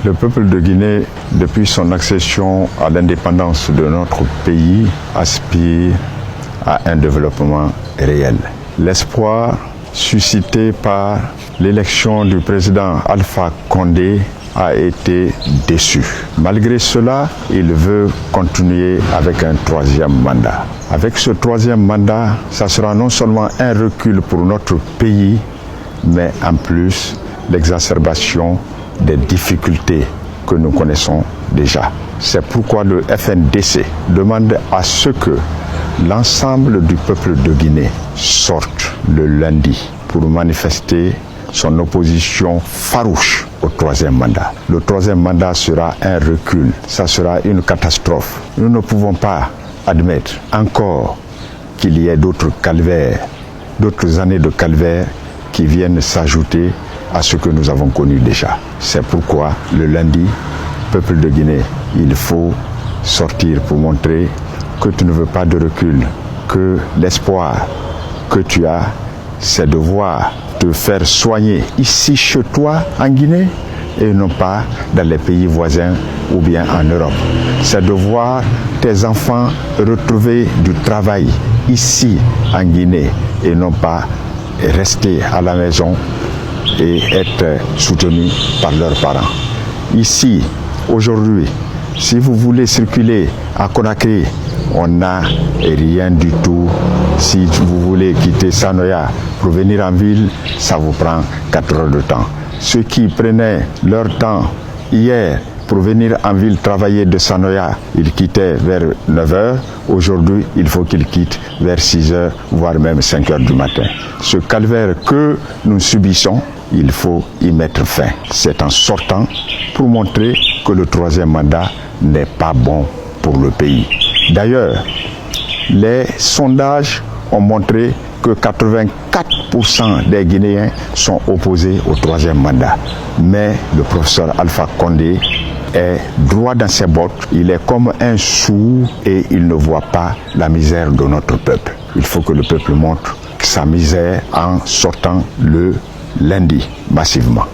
Le peuple de Guinée, depuis son accession à l'indépendance de notre pays, aspire à un développement réel. L'espoir suscité par l'élection du président Alpha Condé a été déçu. Malgré cela, il veut continuer avec un troisième mandat. Avec ce troisième mandat, ça sera non seulement un recul pour notre pays, mais en plus l'exacerbation des difficultés que nous connaissons déjà. C'est pourquoi le FNDC demande à ce que l'ensemble du peuple de Guinée sorte le lundi pour manifester son opposition farouche au troisième mandat. Le troisième mandat sera un recul, ça sera une catastrophe. Nous ne pouvons pas admettre encore qu'il y ait d'autres calvaires, d'autres années de calvaire qui viennent s'ajouter à ce que nous avons connu déjà. C'est pourquoi le lundi, peuple de Guinée, il faut sortir pour montrer que tu ne veux pas de recul, que l'espoir que tu as, c'est de voir te faire soigner ici chez toi en Guinée et non pas dans les pays voisins ou bien en Europe. C'est de voir tes enfants retrouver du travail ici en Guinée et non pas rester à la maison et être soutenus par leurs parents. Ici, aujourd'hui, si vous voulez circuler à Conakry, on n'a rien du tout. Si vous voulez quitter Sanoya pour venir en ville, ça vous prend 4 heures de temps. Ceux qui prenaient leur temps hier pour venir en ville travailler de Sanoya, ils quittaient vers 9 heures. Aujourd'hui, il faut qu'ils quittent vers 6 heures, voire même 5 heures du matin. Ce calvaire que nous subissons, il faut y mettre fin. C'est en sortant pour montrer que le troisième mandat n'est pas bon pour le pays. D'ailleurs, les sondages ont montré que 84% des Guinéens sont opposés au troisième mandat. Mais le professeur Alpha Condé est droit dans ses bottes. Il est comme un sourd et il ne voit pas la misère de notre peuple. Il faut que le peuple montre sa misère en sortant le lundi massivement.